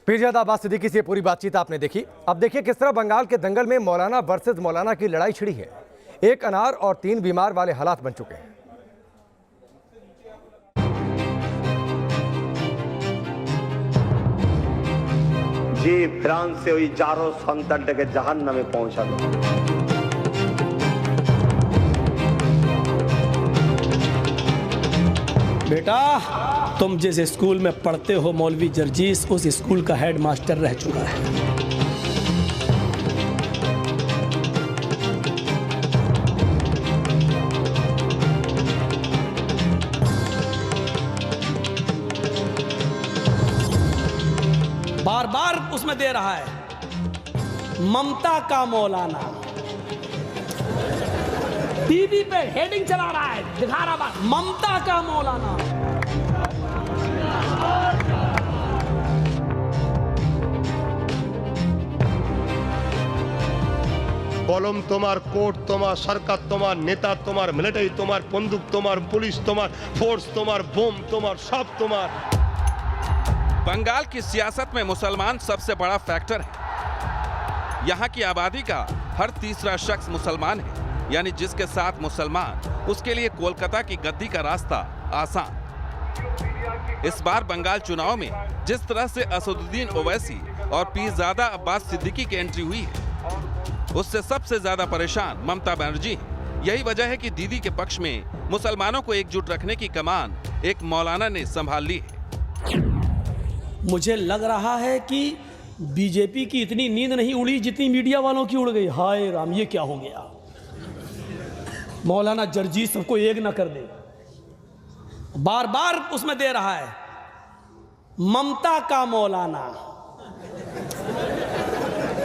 पीरजादा अब्बास सिद्दीकी से पूरी बातचीत आपने देखी। अब देखिए किस तरह बंगाल के दंगल में मौलाना वर्सेस मौलाना की लड़ाई छिड़ी है। एक अनार और 3 बीमार वाले हालात बन चुके हैं। যে ফ্রান্সে ওই জারো সন্তানটাকে জাহান্নামে পৌঁছালো। बेटा, तुम जिस स्कूल में पढ़ते हो मौलवी जर्जीस उस स्कूल का हेड मास्टर रह चुका है। बार बार उसमें दे रहा है ममता का मौलाना, टीवी पे हेडिंग चला रहा है, दिखा रहा बात ममता का मौलाना। কলম তোমার, কোর্ট তোমার, সরকার তোমার, নেতা তোমার, মিলিটারি তোমার, বন্দুক তোমার, পুলিশ তোমার, फोर्स তোমার, बोम তোমার, सब তোমার। बंगाल की सियासत में मुसलमान सबसे बड़ा फैक्टर है। यहाँ की आबादी का हर तीसरा शख्स मुसलमान है, यानी जिसके साथ मुसलमान उसके लिए कोलकाता की गद्दी का रास्ता आसान। इस बार बंगाल चुनाव में जिस तरह से असदुद्दीन ओवैसी और पीरजादा अब्बास सिद्दीकी की एंट्री हुई है, उससे सबसे ज्यादा परेशान ममता बनर्जी है। यही वजह है कि दीदी के पक्ष में मुसलमानों को एकजुट रखने की कमान एक मौलाना ने संभाल ली है। मुझे लग रहा है कि बीजेपी की इतनी नींद नहीं उड़ी जितनी मीडिया वालों की उड़ गई। हाय राम, ये क्या हो गया? मौलाना जर्जीस सबको एक ना कर दे। बार बार उसमें दे रहा है ममता का मौलाना,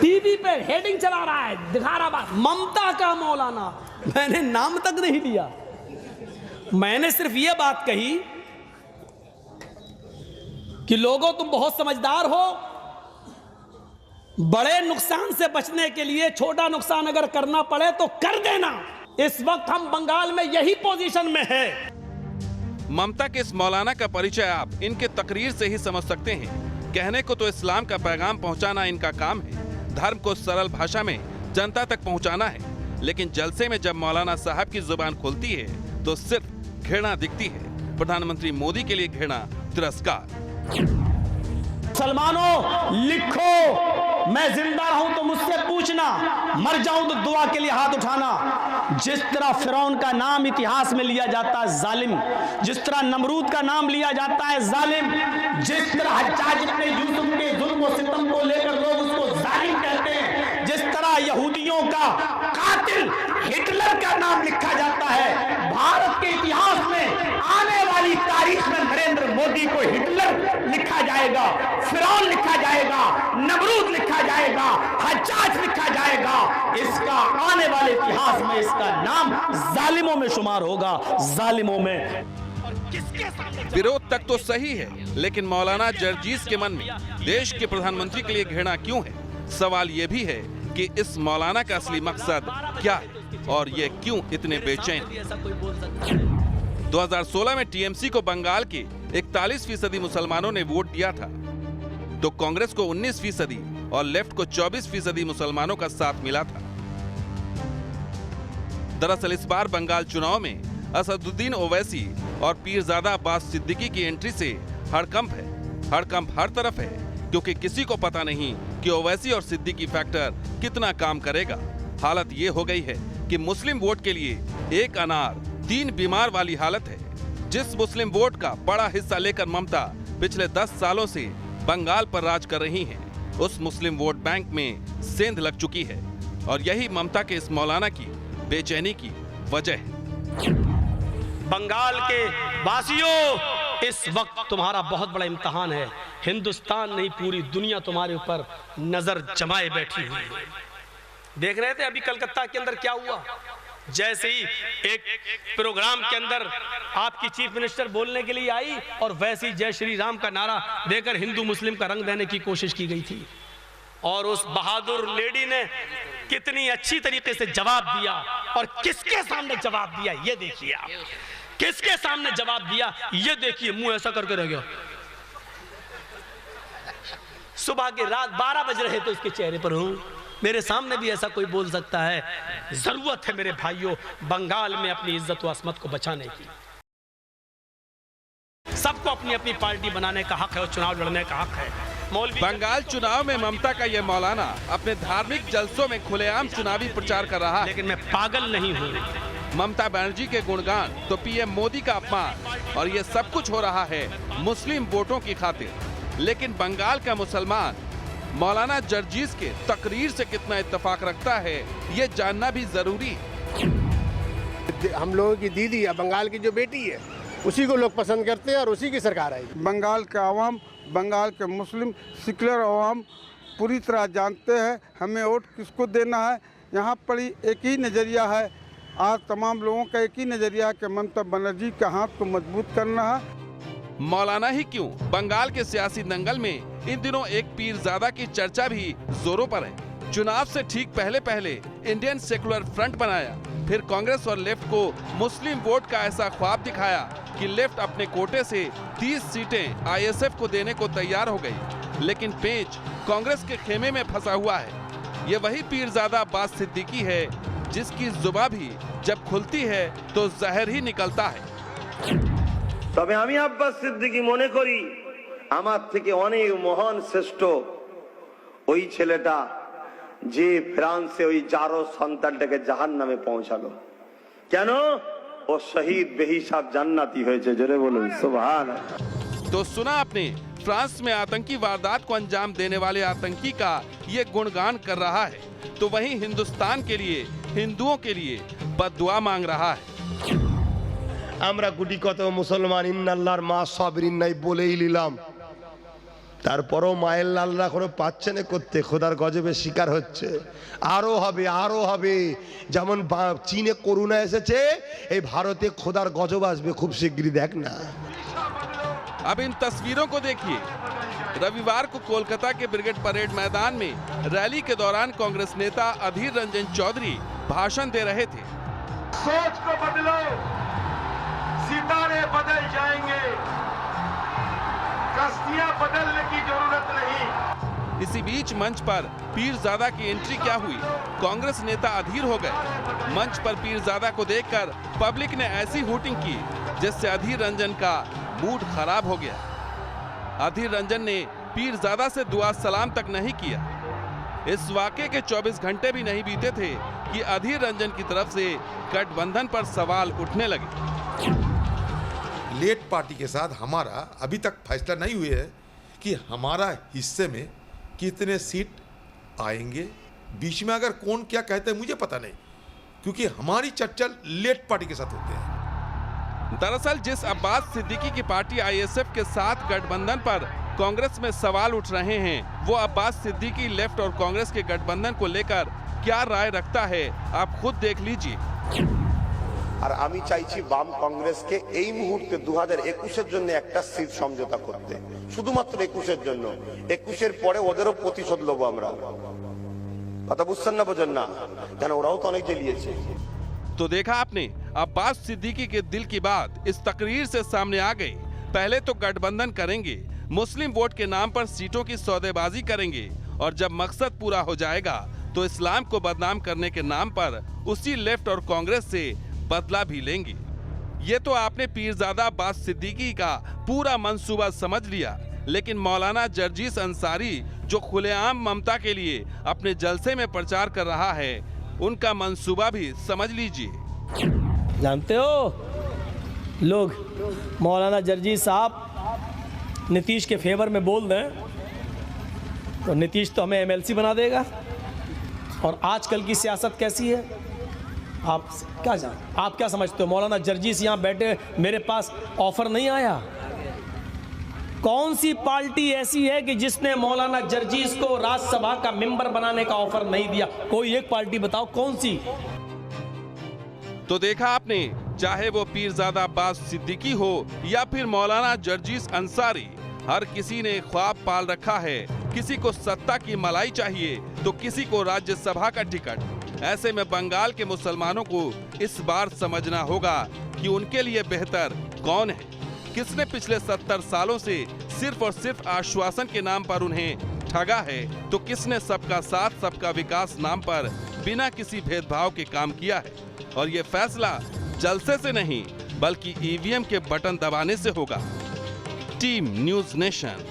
टीवी पे हेडिंग चला रहा है, दिखा रहा बात ममता का मौलाना। मैंने नाम तक नहीं लिया, मैंने सिर्फ ये बात कही कि लोगों तुम बहुत समझदार हो, बड़े नुकसान से बचने के लिए छोटा नुकसान अगर करना पड़े तो कर देना। इस वक्त हम बंगाल में यही पोजीशन में है। ममता के इस मौलाना का परिचय आप इनके तकरीर से ही समझ सकते हैं। कहने को तो इस्लाम का पैगाम पहुंचाना इनका काम है, धर्म को सरल भाषा में जनता तक पहुंचाना है, लेकिन जलसे में जब मौलाना साहब की जुबान खुलती है तो सिर्फ घृणा दिखती है। प्रधानमंत्री मोदी के लिए घृणा, तिरस्कार। मुसलमानों लिखो, मैं जिंदा रहूं तो मुझसे पूछना, मर जाऊं तो दुआ के लिए हाथ उठाना। जिस तरह फिरौन का नाम इतिहास में लिया जाता है जालिम, जिस तरह नमरूद का नाम लिया जाता है जालिम, जिस तरह हज्जाज इब्न यूसुफ के जुल्म और सितम को लेकर लोग उसको जालिम कहते हैं, जिस तरह यहूदियों का कातिल हिटलर का नाम लिखा जाता है, भारत के इतिहास में आने वाली तारीख में नरेंद्र मोदी को हिटलर लिखा जाएगा, फिरौन लिखा जाएगा, नमरूद लिखा जाएगा, हज्जाज लिखा जाएगा। इसका आने वाले इतिहास में इसका नाम जालिमों में शुमार होगा, जालिमों में। विरोध तक तो सही है, लेकिन मौलाना जर्जीस के मन में देश के प्रधानमंत्री के लिए घृणा क्यों है? सवाल ये भी है कि इस मौलाना का असली मकसद क्या है और ये क्यों इतने बेचैन? 2016 में टीएमसी को बंगाल के 41% मुसलमानों ने वोट दिया था, तो कांग्रेस को 19% और लेफ्ट को 24% मुसलमानों का साथ मिला था। दरअसल इस बार बंगाल चुनाव में असदुद्दीन ओवैसी और पीरजादा अब्बास सिद्दीकी की एंट्री से हड़कंप है। हड़कंप हर तरफ है, क्योंकि किसी को पता नहीं कि ओवैसी और सिद्दीकी फैक्टर कितना काम करेगा। हालत ये हो गई है कि मुस्लिम वोट के लिए एक अनार 3 बीमार वाली हालत है। जिस मुस्लिम वोट का बड़ा हिस्सा लेकर ममता पिछले 10 सालों से बंगाल पर राज कर रही हैं, उस मुस्लिम वोट बैंक में सेंध लग चुकी है, और यही ममता के इस मौलाना की बेचैनी की वजह है। बंगाल के वासियों, इस वक्त तुम्हारा बहुत बड़ा इम्तिहान है। हिंदुस्तान नहीं, पूरी दुनिया तुम्हारे ऊपर नजर जमाए बैठी हुई है। देख रहे थे अभी कलकत्ता के अंदर क्या हुआ? जैसे ही एक प्रोग्राम के अंदर आपकी चीफ मिनिस्टर बोलने के लिए आई और वैसे ही जय श्री राम का नारा देकर हिंदू मुस्लिम का रंग देने की कोशिश की गई थी, और उस बहादुर लेडी ने कितनी अच्छी तरीके से जवाब दिया। और किसके सामने जवाब दिया ये देखिए आप, किसके सामने जवाब दिया ये देखिए। मुंह ऐसा करके रह गया। सुबह के रात 12 बज रहे तो उसके चेहरे पर हूं। मेरे सामने भी ऐसा कोई बोल सकता है? जरूरत है मेरे भाइयों बंगाल में अपनी इज्जत व अस्मत को बचाने की। सबको अपनी अपनी पार्टी बनाने का हक है और चुनाव लड़ने का हक है। मौलवी बंगाल चुनाव में ममता का यह मौलाना अपने धार्मिक जलसों में खुलेआम चुनावी प्रचार कर रहा है। लेकिन मैं पागल नहीं हूं। ममता बनर्जी के गुणगान तो पीएम मोदी का अपमान, और ये सब कुछ हो रहा है मुस्लिम वोटों की खातिर। लेकिन बंगाल का मुसलमान मौलाना जर्जीस के तकरीर से कितना इत्तेफाक रखता है, ये जानना भी जरूरी। हम लोगों की दीदी या बंगाल की जो बेटी है उसी को लोग पसंद करते हैं और उसी की सरकार आएगी। बंगाल के आवाम, बंगाल के मुस्लिम सेक्युलर आवाम पूरी तरह जानते हैं हमें वोट किसको देना है। यहाँ पर एक ही नज़रिया है, आज तमाम लोगों का एक ही नज़रिया है कि ममता बनर्जी के हाथ को मजबूत करना है। मौलाना ही क्यों, बंगाल के सियासी दंगल में इन दिनों एक पीरजादा की चर्चा भी जोरों पर है। चुनाव से ठीक पहले पहले इंडियन सेकुलर फ्रंट बनाया, फिर कांग्रेस और लेफ्ट को मुस्लिम वोट का ऐसा ख्वाब दिखाया कि लेफ्ट अपने कोटे से 30 सीटें आईएसएफ को देने को तैयार हो गई। लेकिन पेंच कांग्रेस के खेमे में फंसा हुआ है। ये वही पीरजादा अब्बास सिद्दीकी है जिसकी जुबान भी जब खुलती है तो जहर ही निकलता है। তবে আমি আব্বাস সিদ্দিকী মনে করি আমার থেকে অনেক মহান শ্রেষ্ঠ ওই ছেলেটা যে ফ্রান্সে ওই জারো সন্তানটাকে জাহান্নামে পৌঁছালো। কেন? ও শহীদ বেহিসাব জান্নাতি হয়েছে। জোরে বলুন সুবহানাল্লাহ। तो सुना आपने, फ्रांस में आतंकी वारदात को अंजाम देने वाले आतंकी का ये गुणगान कर रहा है, तो वहीं हिंदुस्तान के लिए, हिंदुओं के लिए बद्दुआ मांग रहा है। আমরা গুটি কত মুসলমান ইন্নাল্লাহর মা সাবরিন নাই বলেই নিলাম, তারপরও মায়ের লালরা করে পাচ্ছে না করতে, খোদার গজবে শিকার হচ্ছে। আরো হবে, আরো হবে। যেমন চীনে করোনা এসেছে, এই ভারতে খোদার গজব আসবে খুব শিগগিরই, দেখ না। अब इन तस्वीरों को देखिए। रविवार को कोलकाता के ब्रिगेड परेड मैदान में रैली के दौरान कांग्रेस नेता अधीर रंजन चौधरी भाषण दे रहे थे। सोच को बदलो, सितारे बदल जाएंगे, कश्तियां बदलने की जरूरत नहीं। इसी बीच मंच पर पीरजादा की एंट्री क्या हुई, कांग्रेस नेता अधीर हो गए। मंच पर पीरजादा को देखकर पब्लिक ने ऐसी हूटिंग की जिससे अधीर रंजन का मूड खराब हो गया। अधीर रंजन ने पीरजादा से दुआ सलाम तक नहीं किया। इस वाक़े के 24 घंटे भी नहीं बीते थे कि अधीर रंजन की तरफ से गठबंधन पर सवाल उठने लगे। लेट पार्टी के साथ हमारा अभी तक फैसला नहीं हुआ है कि हमारा हिस्से में कितने सीट आएंगे। बीच में अगर कौन क्या कहते हैं मुझे पता नहीं, क्योंकि हमारी चर्चा लेट पार्टी के साथ होते हैं। दरअसल जिस अब्बास सिद्दीकी की पार्टी आईएसएफ के साथ गठबंधन पर कांग्रेस में सवाल उठ रहे हैं, वो अब्बास सिद्दीकी लेफ्ट और कांग्रेस के गठबंधन को लेकर क्या राय रखता है, आप खुद देख लीजिए। আর আমি চাইছি বাম কংগ্রেসকে এই মুহূর্তে 2021-এর জন্য একটা সিট সমঝোতা করতে, শুধুমাত্র 21-এর জন্য। 21-এর পরে ওদেরও প্রতিশোধ লব আমরা। কথা বুঝছেন না, বোঝেন না? কেন ওরাও তো অনেক জ্বালিয়েছে। तो देखा आपने, अब्बास सिद्दीकी के दिल की बात इस तकरीर से सामने आ गई। पहले तो गठबंधन करेंगे, मुस्लिम वोट के नाम पर सीटों की सौदेबाजी करेंगे, और जब मकसद पूरा हो जाएगा तो इस्लाम को बदनाम करने के नाम पर उसी लेफ्ट और कांग्रेस से बदला भी लेंगे। ये तो आपने पीरजादा अब्बास सिद्दीकी का पूरा मंसूबा समझ लिया, लेकिन मौलाना जर्जीस अंसारी जो खुलेआम ममता के लिए अपने जलसे में प्रचार कर रहा है, उनका मंसूबा भी समझ लीजिए। जानते हो लोग, मौलाना जर्जीस साहब नीतीश के फेवर में बोल दें तो नीतीश तो हमें एमएलसी बना देगा। और आजकल की सियासत कैसी है आप क्या समझते हो? मौलाना जर्जीस यहाँ बैठे, मेरे पास ऑफर नहीं आया। कौन सी पार्टी ऐसी है कि जिसने मौलाना जर्जीस को राज्यसभा का मेंबर बनाने का ऑफर नहीं दिया? कोई एक पार्टी बताओ कौन सी। तो देखा आपने, चाहे वो पीरजादा अब्बास सिद्दीकी हो या फिर मौलाना जर्जीस अंसारी, हर किसी ने ख्वाब पाल रखा है। किसी को सत्ता की मलाई चाहिए तो किसी को राज्यसभा का टिकट। ऐसे में बंगाल के मुसलमानों को इस बार समझना होगा कि उनके लिए बेहतर कौन है, किसने पिछले 70 सालों से सिर्फ और सिर्फ आश्वासन के नाम पर उन्हें ठगा है, तो किसने सबका साथ सबका विकास नाम पर बिना किसी भेदभाव के काम किया है? और ये फैसला जलसे से नहीं बल्कि ईवीएम के बटन दबाने से होगा। Team news nation.